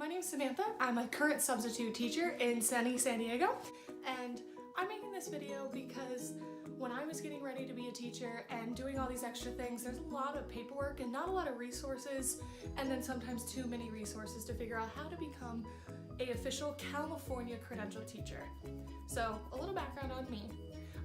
My name is Samantha. I'm a current substitute teacher in sunny San Diego, and I'm making this video because when I was getting ready to be a teacher and doing all these extra things, there's a lot of paperwork and not a lot of resources, and then sometimes too many resources to figure out how to become an official California credentialed teacher. So a little background on me.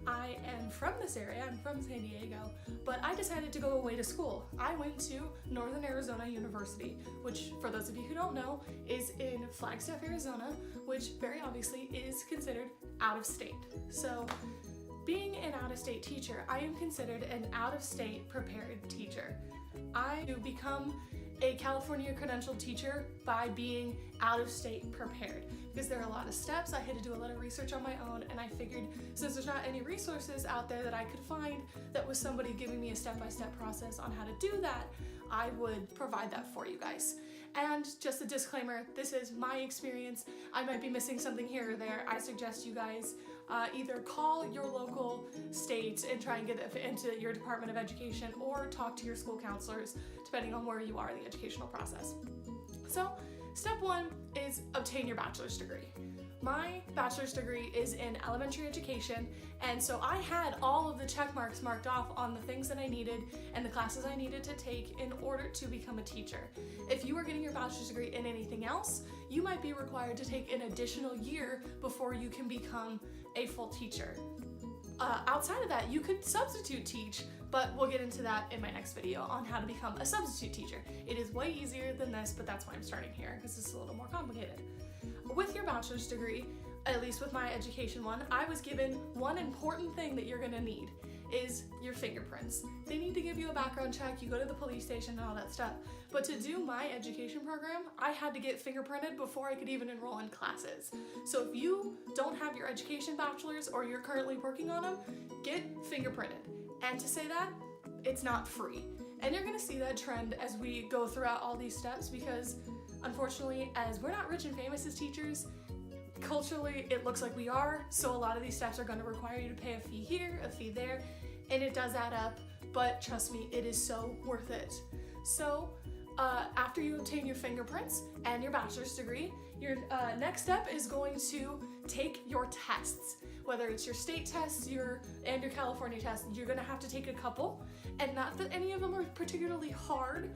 I am from this area, I'm from San Diego, but I decided to go away to school. I went to Northern Arizona University, which for those of you who don't know, is in Flagstaff, Arizona, which very obviously is considered out of state. So being an out-of-state teacher, I am considered an out-of-state prepared teacher. I become a California credentialed teacher by being out-of-state prepared, because there are a lot of steps. I had to do a lot of research on my own, and I figured since there's not any resources out there that I could find that was somebody giving me a step-by-step process on how to do that, I would provide that for you guys. And just a disclaimer, this is my experience. I might be missing something here or there. I suggest you guys either call your local state and try and get it into your Department of Education, or talk to your school counselors, depending on where you are in the educational process. So, step one is obtain your bachelor's degree. My bachelor's degree is in elementary education, and so I had all of the check marks marked off on the things that I needed and the classes I needed to take in order to become a teacher. If you are getting your bachelor's degree in anything else, you might be required to take an additional year before you can become a full teacher. Outside of that, you could substitute teach, but we'll get into that in my next video on how to become a substitute teacher. It is way easier than this, but that's why I'm starting here, because it's a little more complicated. With your bachelor's degree, at least with my education one, I was given one important thing that you're gonna need is your fingerprints. They need to give you a background check, you go to the police station and all that stuff. But to do my education program, I had to get fingerprinted before I could even enroll in classes. So if you don't have your education bachelor's or you're currently working on them, get fingerprinted. And to say that, it's not free. And you're gonna see that trend as we go throughout all these steps, because unfortunately, as we're not rich and famous as teachers, culturally it looks like we are, so a lot of these steps are going to require you to pay a fee here, a fee there, and it does add up, but trust me, it is so worth it. So after you obtain your fingerprints and your bachelor's degree, your next step is going to take your tests. Whether it's your state tests and your California tests, you're going to have to take a couple, and not that any of them are particularly hard.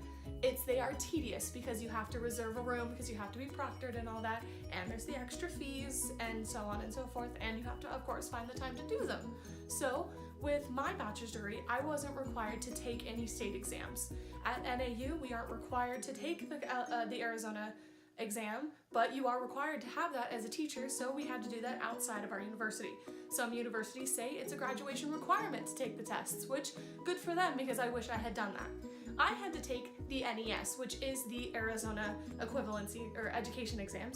They are tedious because you have to reserve a room, because you have to be proctored and all that, and there's the extra fees and so on and so forth, and you have to, of course, find the time to do them. So with my bachelor's degree, I wasn't required to take any state exams. At NAU, we aren't required to take the Arizona exam, but you are required to have that as a teacher, so we had to do that outside of our university. Some universities say it's a graduation requirement to take the tests, which good for them, because I wish I had done that. I had to take the NES, which is the Arizona equivalency or education exam,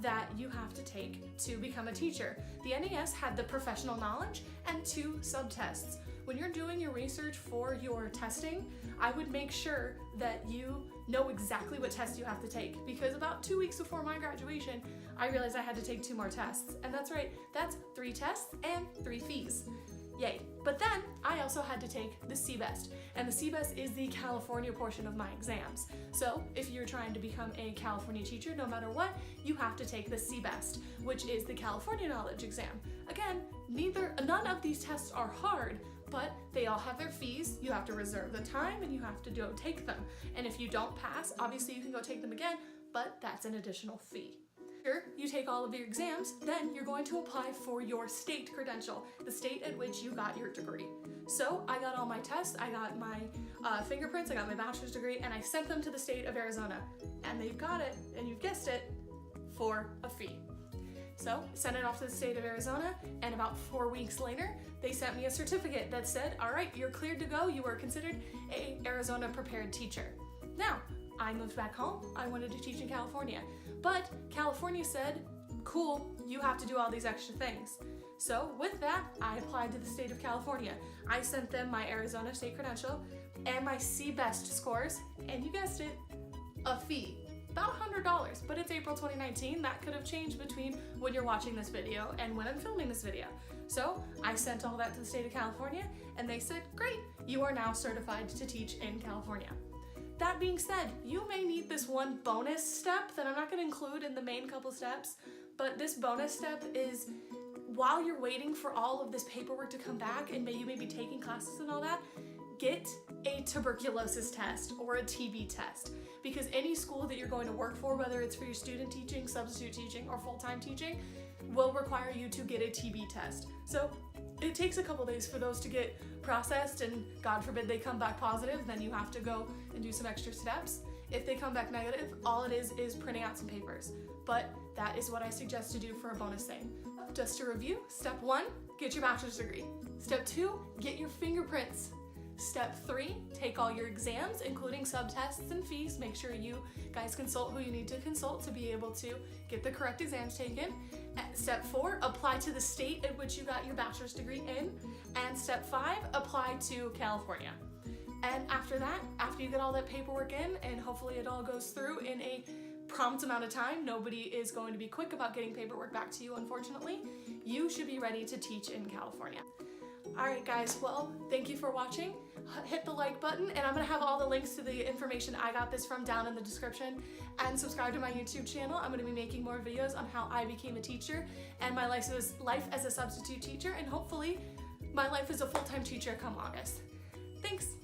that you have to take to become a teacher. The NES had the professional knowledge and 2 subtests. When you're doing your research for your testing, I would make sure that you know exactly what test you have to take, because about 2 weeks before my graduation, I realized I had to take 2 more tests. And that's right, that's 3 tests and 3 fees. Yay. But then I also had to take the CBEST, and the CBEST is the California portion of my exams. So if you're trying to become a California teacher, no matter what, you have to take the CBEST, which is the California knowledge exam. Again, none of these tests are hard, but they all have their fees. You have to reserve the time and you have to go take them. And if you don't pass, obviously you can go take them again, but that's an additional fee. After you take all of your exams, then you're going to apply for your state credential, the state at which you got your degree. So I got all my tests, I got my fingerprints, I got my bachelor's degree, and I sent them to the state of Arizona. And they've got it, and you've guessed it, for a fee. So I sent it off to the state of Arizona, and about 4 weeks later, they sent me a certificate that said, all right, you're cleared to go, you are considered a Arizona prepared teacher. Now, I moved back home, I wanted to teach in California, but California said, cool, you have to do all these extra things. So with that, I applied to the state of California. I sent them my Arizona state credential and my CBEST scores, and you guessed it, a fee. About $100, but it's April 2019. That could have changed between when you're watching this video and when I'm filming this video. So I sent all that to the state of California, and they said, great, you are now certified to teach in California. that being said, you may need this one bonus step that I'm not going to include in the main couple steps, but this bonus step is while you're waiting for all of this paperwork to come back and you may be taking classes and all that, get a tuberculosis test or a TB test, because any school that you're going to work for, whether it's for your student teaching, substitute teaching, or full-time teaching, will require you to get a TB test. So it takes a couple days for those to get processed, and God forbid they come back positive, then you have to go and do some extra steps. If they come back negative, all it is printing out some papers. But that is what I suggest to do for a bonus thing. Just to review, step 1, get your bachelor's degree. Step 2, get your fingerprints. Step 3, take all your exams, including subtests and fees. Make sure you guys consult who you need to consult to be able to get the correct exams taken. Step 4, apply to the state in which you got your bachelor's degree in. And step 5, apply to California. And after that, after you get all that paperwork in, and hopefully it all goes through in a prompt amount of time, nobody is going to be quick about getting paperwork back to you, unfortunately, you should be ready to teach in California. Alright guys, well, thank you for watching. Hit the like button, and I'm going to have all the links to the information I got this from down in the description, and subscribe to my YouTube channel. I'm going to be making more videos on how I became a teacher and my life as a substitute teacher, and hopefully my life as a full-time teacher come August. Thanks!